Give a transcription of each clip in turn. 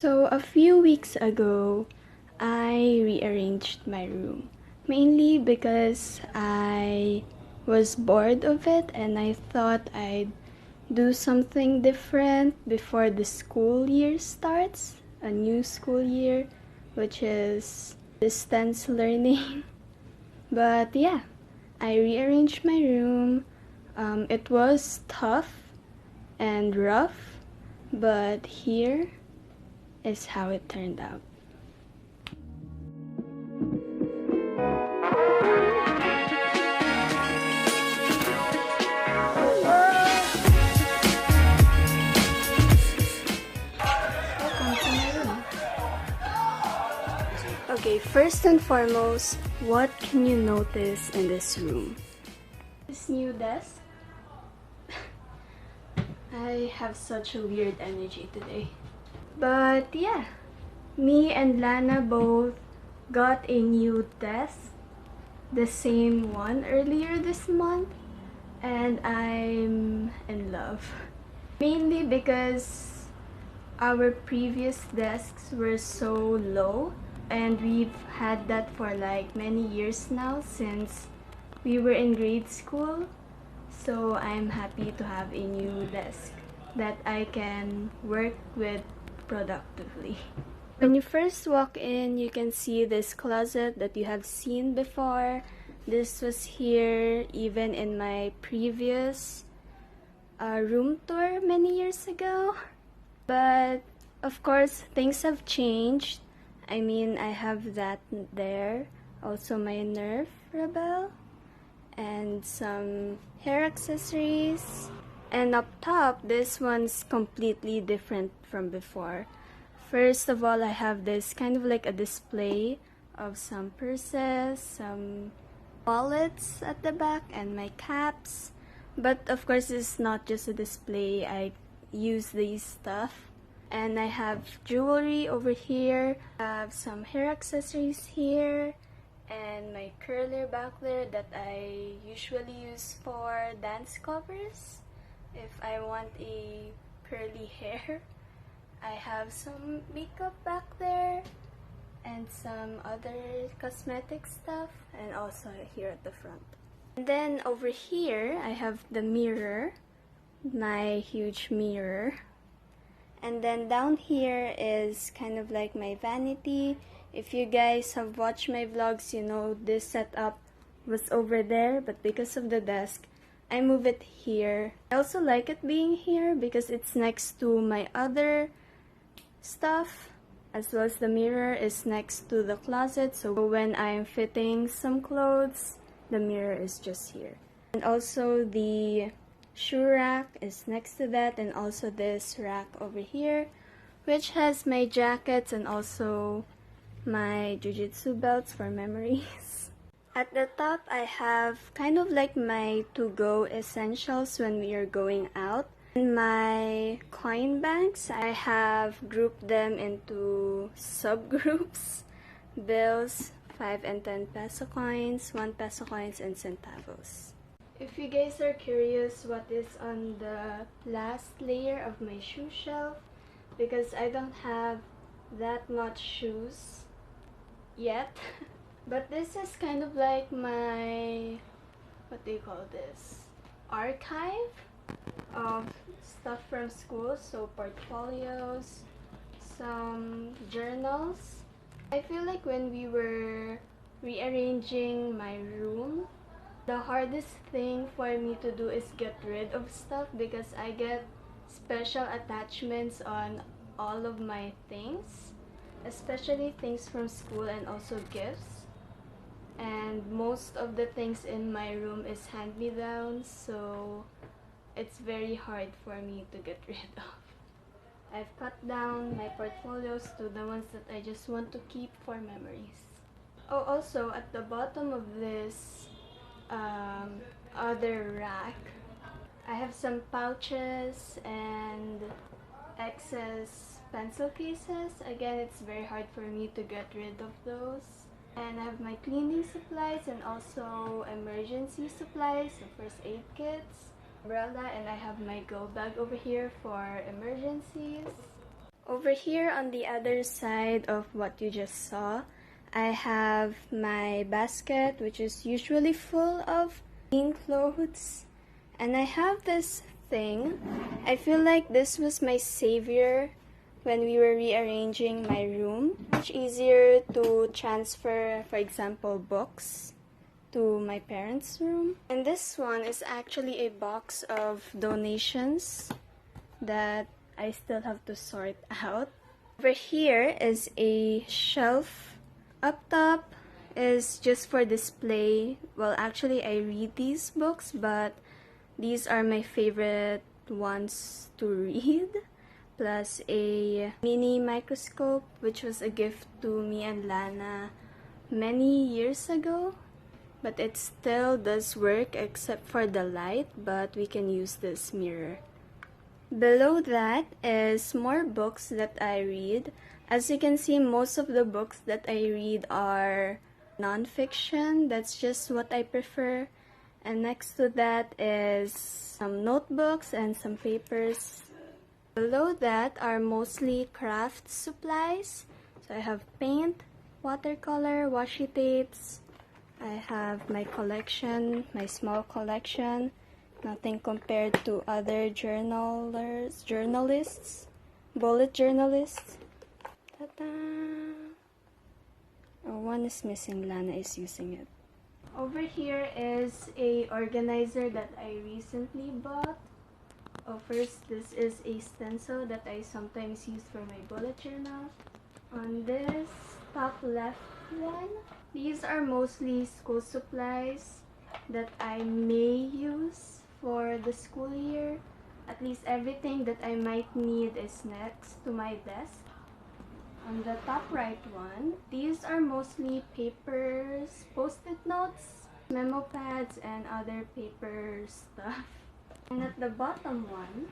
So a few weeks ago, I rearranged my room, mainly because I was bored of it and I thought I'd do something different before the school year starts, a new school year, which is distance learning. But yeah, I rearranged my room. It was tough and rough, but here is how it turned out. Welcome to my room. Okay, first and foremost, what can you notice in this room? This new desk. I have such a weird energy today. But yeah, me and Lana both got a new desk, the same one earlier this month, and I'm in love. Mainly because our previous desks were so low, and we've had that for like many years now since we were in grade school. So I'm happy to have a new desk that I can work with productively. When you first walk in, you can see this closet that you have seen before. This was here even in my previous room tour many years ago. But of course, things have changed. I mean, I have that there. Also my Nerf rebel and some hair accessories. And up top, this one's completely different from before. First of all, I have this kind of like a display of some purses, some wallets at the back, and my caps. But of course, it's not just a display. I use these stuff. And I have jewelry over here. I have some hair accessories here. And my curler back there that I usually use for dance covers. If I want a curly hair. I have some makeup back there and some other cosmetic stuff, and also here at the front. And then over here I have the mirror, my huge mirror. And then down here is kind of like my vanity. If you guys have watched my vlogs, you know this setup was over there, but because of the desk, I move it here. I also like it being here because it's next to my other stuff, as well as the mirror is next to the closet, so when I'm fitting some clothes, the mirror is just here. And also the shoe rack is next to that, and also this rack over here, which has my jackets and also my jujitsu belts for memories. At the top, I have kind of like my to-go essentials when we are going out. In my coin banks, I have grouped them into subgroups. Bills, 5 and 10 peso coins, 1 peso coins, and centavos. If you guys are curious what is on the last layer of my shoe shelf, because I don't have that much shoes yet. But this is kind of like my, what do you call this? Archive of stuff from school, so portfolios, some journals. I feel like when we were rearranging my room, the hardest thing for me to do is get rid of stuff because I get special attachments on all of my things, especially things from school and also gifts. And most of the things in my room is hand-me-downs, so it's very hard for me to get rid of. I've cut down my portfolios to the ones that I just want to keep for memories. Oh, also at the bottom of this other rack, I have some pouches and excess pencil cases. Again, it's very hard for me to get rid of those. And I have my cleaning supplies and also emergency supplies, so first aid kits, umbrella, and I have my go bag over here for emergencies. Over here on the other side of what you just saw, I have my basket, which is usually full of clean clothes. And I have this thing. I feel like this was my savior when we were rearranging my room. Much easier to transfer, for example, books to my parents' room. And this one is actually a box of donations that I still have to sort out. Over here is a shelf. Up top is just for display. Well, actually I read these books, but these are my favorite ones to read. Plus a mini microscope, which was a gift to me and Lana many years ago. But it still does work except for the light, but we can use this mirror. Below that is more books that I read. As you can see, most of the books that I read are non-fiction. That's just what I prefer. And next to that is some notebooks and some papers. Below that are mostly craft supplies. So I have paint, watercolor, washi tapes. I have my collection, my small collection. Nothing compared to other journalists, bullet journalists. Ta-da! Oh, one is missing. Lana is using it. Over here is a organizer that I recently bought. Oh, first, this is a stencil that I sometimes use for my bullet journal. On this top left one, these are mostly school supplies that I may use for the school year. At least everything that I might need is next to my desk. On the top right one, these are mostly papers, post-it notes, memo pads, and other paper stuff. And at the bottom one,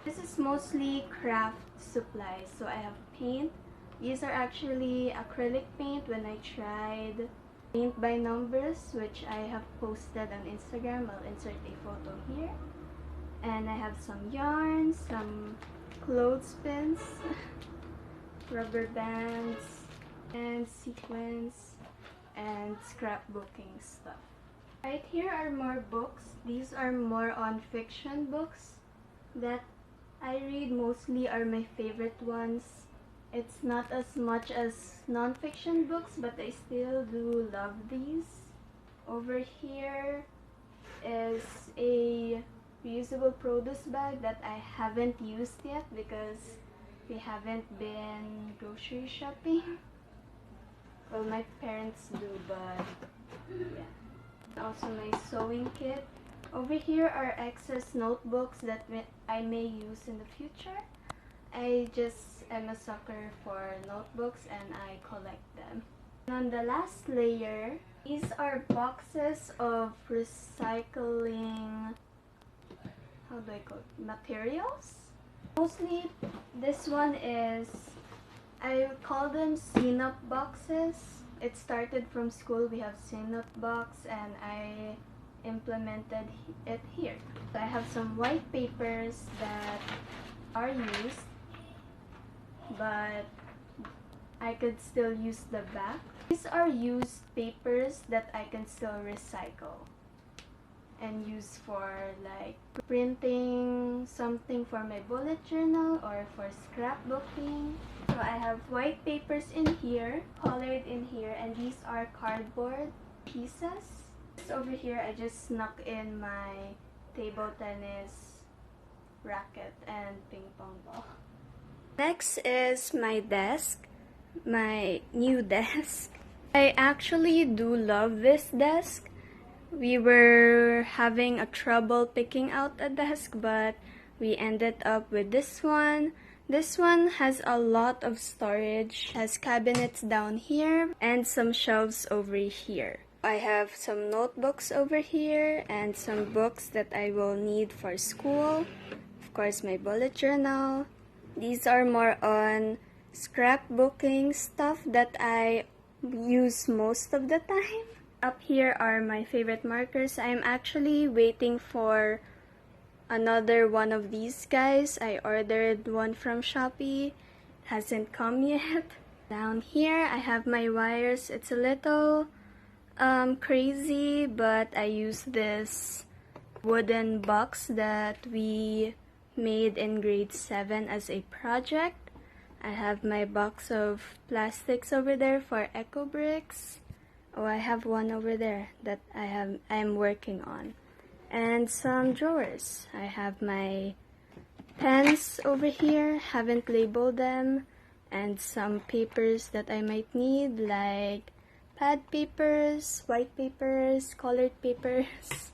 this is mostly craft supplies. So I have paint. These are actually acrylic paint when I tried paint by numbers, which I have posted on Instagram. I'll insert a photo here. And I have some yarn, some clothespins, rubber bands, and sequins, and scrapbooking stuff. Right here are more books. These are more on fiction books that I read. Mostly are my favorite ones. It's not as much as non-fiction books, but I still do love these. Over here is a reusable produce bag that I haven't used yet because we haven't been grocery shopping. Well, my parents do, but yeah. Also my sewing kit. Over here are excess notebooks that I may use in the future. I just am a sucker for notebooks and I collect them. And on the last layer, these are boxes of recycling, how do I call it, materials? Mostly this one is, I call them CNUP boxes. It started from school. We have CNUP box and I implemented it here. So I have some white papers that are used, but I could still use the back. These are used papers that I can still recycle and use for like printing something for my bullet journal or for scrapbooking. So I have white papers in here, colored in here, and these are cardboard pieces. Over here I just snuck in my table tennis racket and ping pong ball. Next is my desk, my new desk. I actually do love this desk. We were having a trouble picking out a desk, but we ended up with this one. This one has a lot of storage, has cabinets down here and some shelves over here. I have some notebooks over here and some books that I will need for school. Of course, my bullet journal. These are more on scrapbooking stuff that I use most of the time. Up here are my favorite markers. I'm actually waiting for another one of these guys. I ordered one from Shopee hasn't come yet. Down here I have my wires. It's a little crazy, but I use this wooden box that we made in grade 7 as a project. I have my box of plastics over there for eco bricks. Oh, I have one over there that I'm working on. And some drawers. I have my pens over here, haven't labeled them, and some papers that I might need, like pad papers, white papers, colored papers.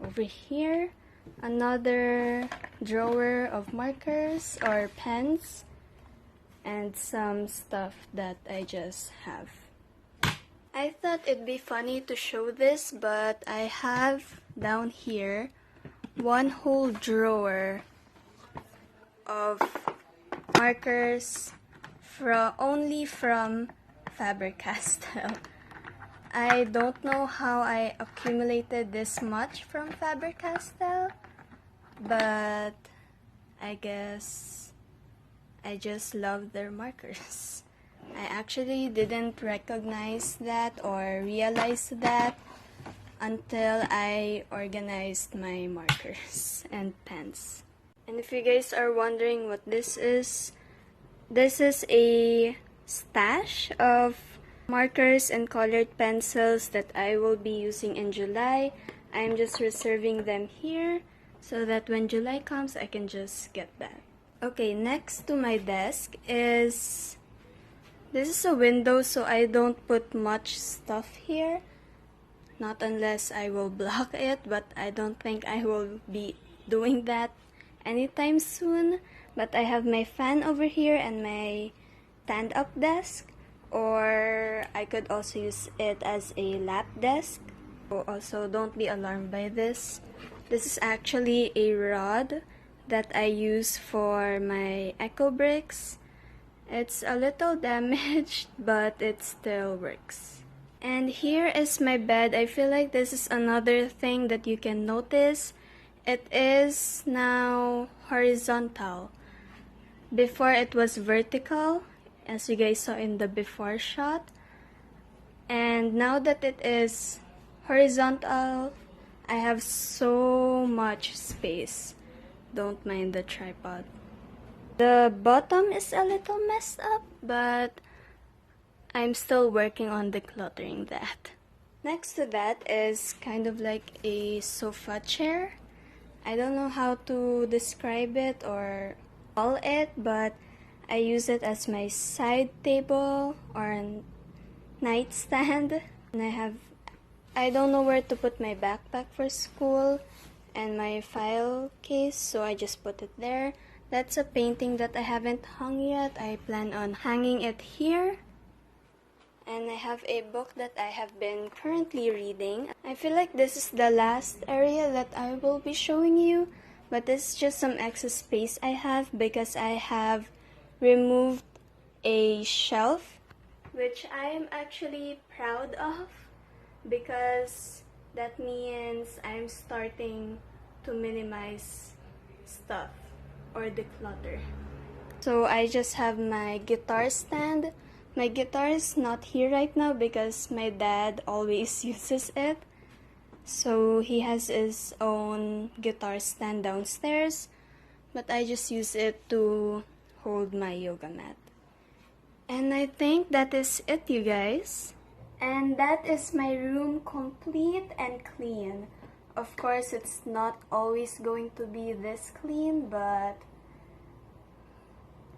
Over here, another drawer of markers or pens, and some stuff that I just have. I thought it'd be funny to show this, but I have down here one whole drawer of markers only from Faber-Castell. I don't know how I accumulated this much from Faber-Castell, but I guess I just love their markers. I actually didn't recognize that or realize that until I organized my markers and pens. And if you guys are wondering what this is a stash of markers and colored pencils that I will be using in July. I'm just reserving them here so that when July comes, I can just get that. Okay, next to my desk is... This is a window, so I don't put much stuff here. Not unless I will block it, but I don't think I will be doing that anytime soon. But I have my fan over here and my stand-up desk. Or I could also use it as a lap desk. Also, don't be alarmed by this. This is actually a rod that I use for my eco bricks. It's a little damaged, but it still works. And here is my bed. I feel like this is another thing that you can notice. It is now horizontal. Before it was vertical, as you guys saw in the before shot. And now that it is horizontal, I have so much space. Don't mind the tripod. The bottom is a little messed up, but I'm still working on decluttering that. Next to that is kind of like a sofa chair. I don't know how to describe it or call it, but I use it as my side table or nightstand. And I don't know where to put my backpack for school and my file case, so I just put it there. That's a painting that I haven't hung yet. I plan on hanging it here. And I have a book that I have been currently reading. I feel like this is the last area that I will be showing you, but this is just some excess space I have because I have removed a shelf, which I am actually proud of because that means I'm starting to minimize stuff or declutter. So I just have my guitar stand. My guitar is not here right now because my dad always uses it. So he has his own guitar stand downstairs, but I just use it to hold my yoga mat. And I think that is it, you guys. And that is my room complete and clean. Of course, it's not always going to be this clean, but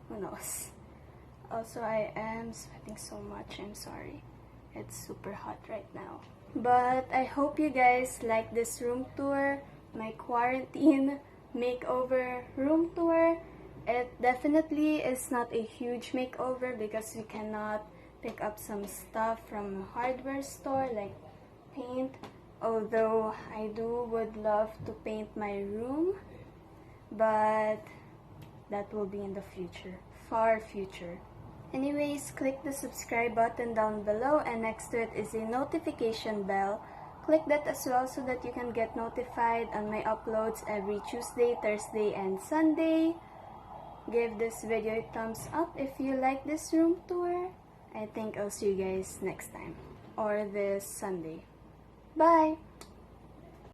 who knows. Also, I am sweating so much. I'm sorry. It's super hot right now. But I hope you guys like this room tour, my quarantine makeover room tour. It definitely is not a huge makeover because we cannot pick up some stuff from a hardware store like paint. Although I would love to paint my room, but that will be in the future, far future. Anyways, click the subscribe button down below, and next to it is a notification bell. Click that as well so that you can get notified on my uploads every Tuesday, Thursday, and Sunday. Give this video a thumbs up if you like this room tour. I think I'll see you guys next time or this Sunday. Bye!